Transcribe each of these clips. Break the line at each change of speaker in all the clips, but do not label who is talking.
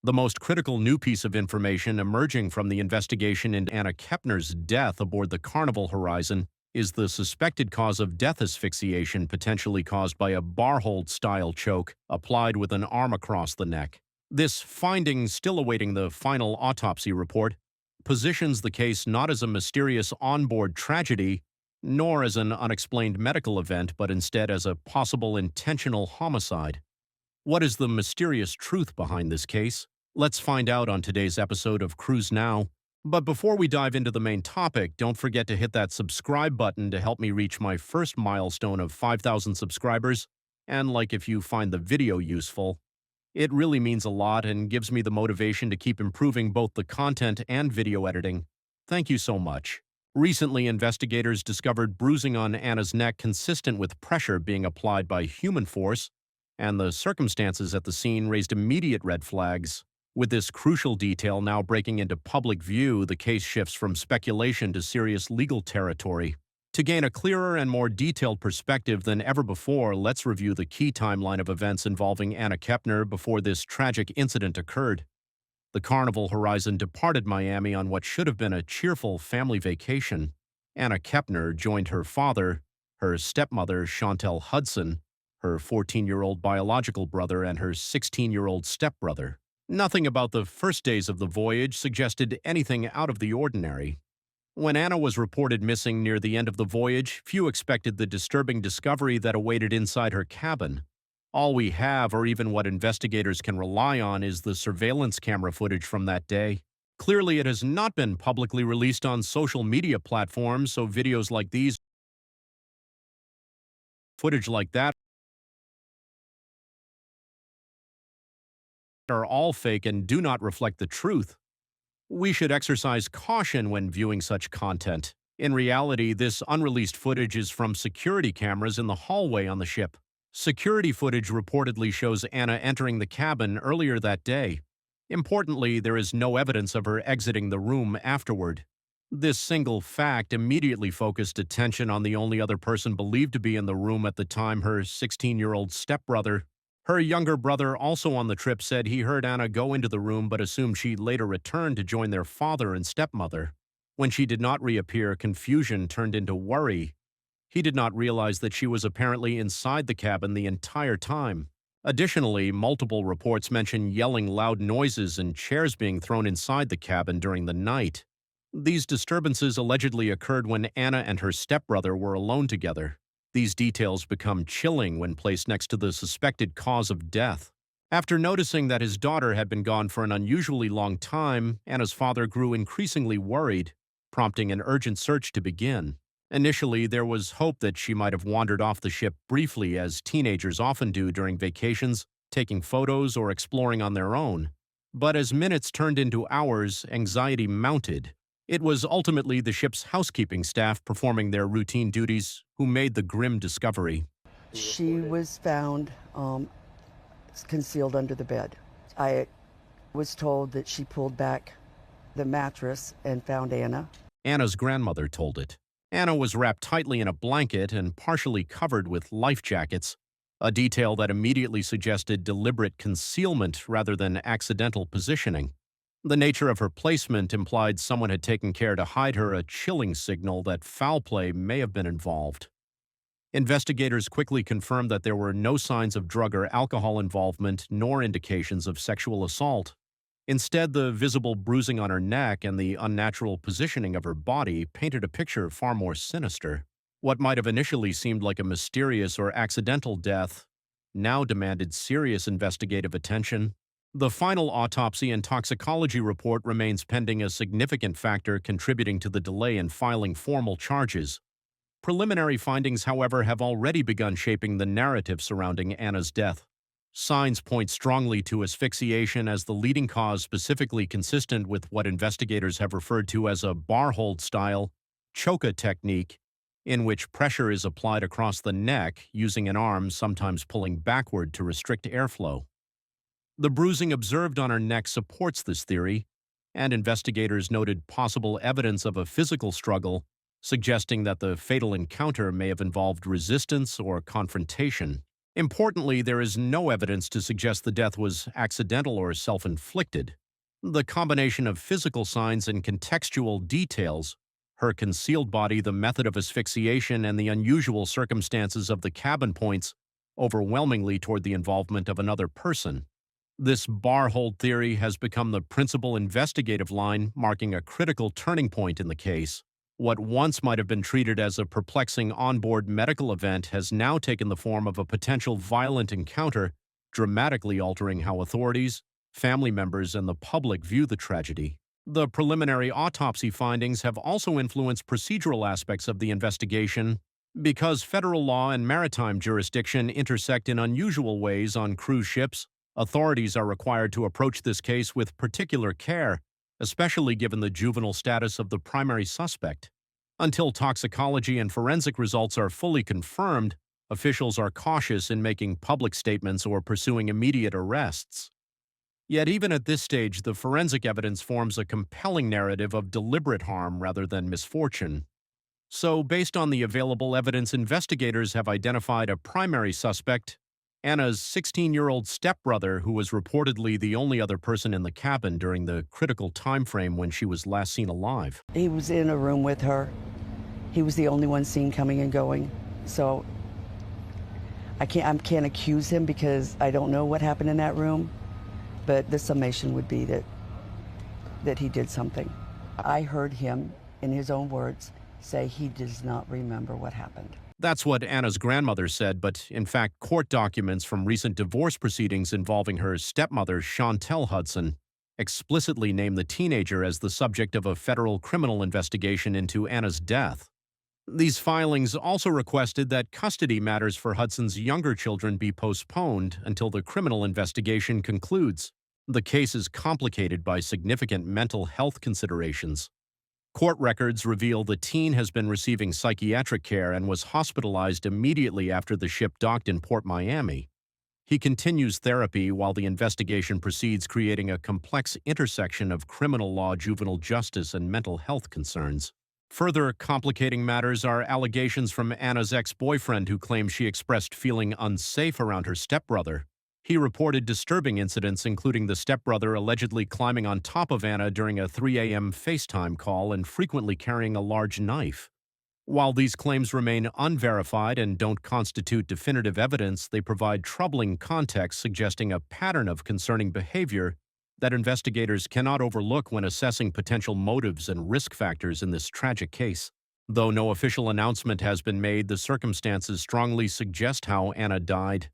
The most critical new piece of information emerging from the investigation into Anna Kepner's death aboard the Carnival Horizon is the suspected cause of death asphyxiation potentially caused by a bar-hold-style choke applied with an arm across the neck. This finding, still awaiting the final autopsy report, positions the case not as a mysterious onboard tragedy, nor as an unexplained medical event, but instead as a possible intentional homicide. What is the mysterious truth behind this case? Let's find out on today's episode of Cruise Now. But before we dive into the main topic, don't forget to hit that subscribe button to help me reach my first milestone of 5,000 subscribers. And like if you find the video useful, it really means a lot and gives me the motivation to keep improving both the content and video editing. Thank you so much. Recently, investigators discovered bruising on Anna's neck consistent with pressure being applied by human force, and the circumstances at the scene raised immediate red flags. With this crucial detail now breaking into public view, the case shifts from speculation to serious legal territory. To gain a clearer and more detailed perspective than ever before, let's review the key timeline of events involving Anna Kepner before this tragic incident occurred. The Carnival Horizon departed Miami on what should have been a cheerful family vacation. Anna Kepner joined her father, her stepmother, Chantel Hudson, her 14-year-old biological brother, and her 16-year-old stepbrother. Nothing about the first days of the voyage suggested anything out of the ordinary. When Anna was reported missing near the end of the voyage, few expected the disturbing discovery that awaited inside her cabin. All we have, or even what investigators can rely on, is the surveillance camera footage from that day. Clearly, it has not been publicly released on social media platforms, so videos like these, footage like that, are all fake and do not reflect the truth. We should exercise caution when viewing such content. In reality, this unreleased footage is from security cameras in the hallway on the ship. Security footage reportedly shows Anna entering the cabin earlier that day. Importantly, there is no evidence of her exiting the room afterward. This single fact immediately focused attention on the only other person believed to be in the room at the time, her 16-year-old stepbrother. Her younger brother, also on the trip, said he heard Anna go into the room but assumed she later returned to join their father and stepmother. When she did not reappear, confusion turned into worry. He did not realize that she was apparently inside the cabin the entire time. Additionally, multiple reports mention yelling, loud noises, and chairs being thrown inside the cabin during the night. These disturbances allegedly occurred when Anna and her stepbrother were alone together. These details become chilling when placed next to the suspected cause of death. After noticing that his daughter had been gone for an unusually long time, Anna's father grew increasingly worried, prompting an urgent search to begin. Initially, there was hope that she might have wandered off the ship briefly, as teenagers often do during vacations, taking photos or exploring on their own. But as minutes turned into hours, anxiety mounted. It was ultimately the ship's housekeeping staff performing their routine duties who made the grim discovery.
She was found concealed under the bed. I was told that she pulled back the mattress and found Anna.
Anna's grandmother told it. Anna was wrapped tightly in a blanket and partially covered with life jackets, a detail that immediately suggested deliberate concealment rather than accidental positioning. The nature of her placement implied someone had taken care to hide her, a chilling signal that foul play may have been involved. Investigators quickly confirmed that there were no signs of drug or alcohol involvement, nor indications of sexual assault. Instead, the visible bruising on her neck and the unnatural positioning of her body painted a picture far more sinister. What might have initially seemed like a mysterious or accidental death now demanded serious investigative attention. The final autopsy and toxicology report remains pending, a significant factor contributing to the delay in filing formal charges. Preliminary findings, however, have already begun shaping the narrative surrounding Anna's death. Signs point strongly to asphyxiation as the leading cause, specifically consistent with what investigators have referred to as a bar-hold-style choke technique, in which pressure is applied across the neck using an arm, sometimes pulling backward to restrict airflow. The bruising observed on her neck supports this theory, and investigators noted possible evidence of a physical struggle, suggesting that the fatal encounter may have involved resistance or confrontation. Importantly, there is no evidence to suggest the death was accidental or self-inflicted. The combination of physical signs and contextual details, her concealed body, the method of asphyxiation, and the unusual circumstances of the cabin points overwhelmingly toward the involvement of another person. This bar hold theory has become the principal investigative line, marking a critical turning point in the case. What once might have been treated as a perplexing onboard medical event has now taken the form of a potential violent encounter, dramatically altering how authorities, family members, and the public view the tragedy. The preliminary autopsy findings have also influenced procedural aspects of the investigation. Because federal law and maritime jurisdiction intersect in unusual ways on cruise ships, authorities are required to approach this case with particular care, especially given the juvenile status of the primary suspect. Until toxicology and forensic results are fully confirmed, officials are cautious in making public statements or pursuing immediate arrests. Yet even at this stage, the forensic evidence forms a compelling narrative of deliberate harm rather than misfortune. So, based on the available evidence, investigators have identified a primary suspect, Anna's 16-year-old stepbrother, who was reportedly the only other person in the cabin during the critical time frame when she was last seen alive.
He was in a room with her. He was the only one seen coming and going. So I can't accuse him because I don't know what happened in that room. But the summation would be that he did something. I heard him, in his own words, say he does not remember what happened.
That's what Anna's grandmother said, but in fact, court documents from recent divorce proceedings involving her stepmother, Chantel Hudson, explicitly name the teenager as the subject of a federal criminal investigation into Anna's death. These filings also requested that custody matters for Hudson's younger children be postponed until the criminal investigation concludes. The case is complicated by significant mental health considerations. Court records reveal the teen has been receiving psychiatric care and was hospitalized immediately after the ship docked in Port Miami. He continues therapy while the investigation proceeds, creating a complex intersection of criminal law, juvenile justice, and mental health concerns. Further complicating matters are allegations from Anna's ex-boyfriend who claims she expressed feeling unsafe around her stepbrother. He reported disturbing incidents, including the stepbrother allegedly climbing on top of Anna during a 3 a.m. FaceTime call and frequently carrying a large knife. While these claims remain unverified and don't constitute definitive evidence, they provide troubling context suggesting a pattern of concerning behavior that investigators cannot overlook when assessing potential motives and risk factors in this tragic case. Though no official announcement has been made, the circumstances strongly suggest how Anna died.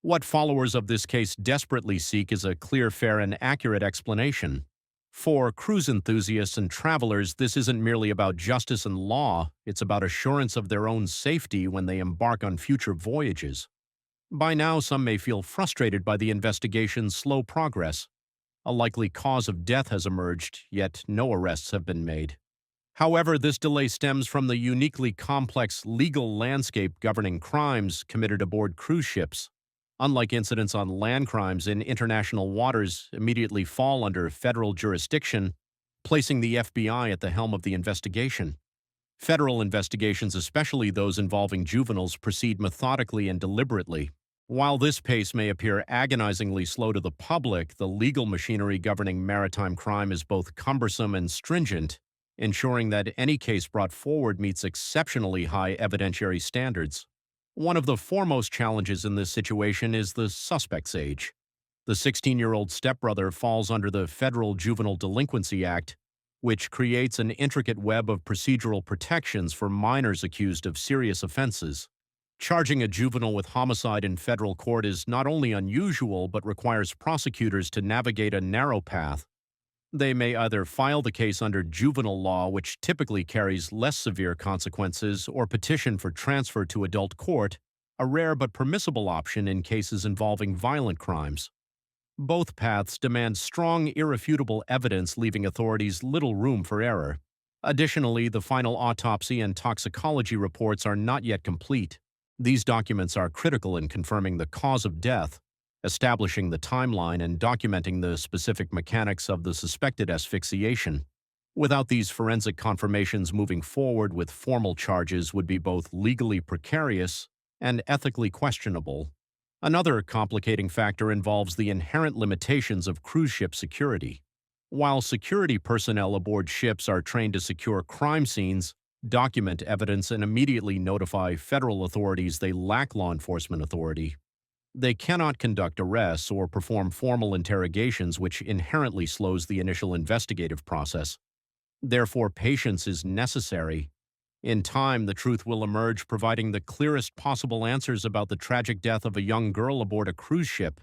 What followers of this case desperately seek is a clear, fair, and accurate explanation. For cruise enthusiasts and travelers, this isn't merely about justice and law, it's about assurance of their own safety when they embark on future voyages. By now, some may feel frustrated by the investigation's slow progress. A likely cause of death has emerged, yet no arrests have been made. However, this delay stems from the uniquely complex legal landscape governing crimes committed aboard cruise ships. Unlike incidents on land, crimes in international waters immediately fall under federal jurisdiction, placing the FBI at the helm of the investigation. Federal investigations, especially those involving juveniles, proceed methodically and deliberately. While this pace may appear agonizingly slow to the public, the legal machinery governing maritime crime is both cumbersome and stringent, ensuring that any case brought forward meets exceptionally high evidentiary standards. One of the foremost challenges in this situation is the suspect's age. The 16-year-old stepbrother falls under the Federal Juvenile Delinquency Act, which creates an intricate web of procedural protections for minors accused of serious offenses. Charging a juvenile with homicide in federal court is not only unusual but requires prosecutors to navigate a narrow path. They may either file the case under juvenile law, which typically carries less severe consequences, or petition for transfer to adult court, a rare but permissible option in cases involving violent crimes. Both paths demand strong, irrefutable evidence, leaving authorities little room for error. Additionally, the final autopsy and toxicology reports are not yet complete. These documents are critical in confirming the cause of death, establishing the timeline, and documenting the specific mechanics of the suspected asphyxiation. Without these forensic confirmations, moving forward with formal charges would be both legally precarious and ethically questionable. Another complicating factor involves the inherent limitations of cruise ship security. While security personnel aboard ships are trained to secure crime scenes, document evidence, and immediately notify federal authorities they lack law enforcement authority, they cannot conduct arrests or perform formal interrogations, which inherently slows the initial investigative process. Therefore, patience is necessary. In time, the truth will emerge, providing the clearest possible answers about the tragic death of a young girl aboard a cruise ship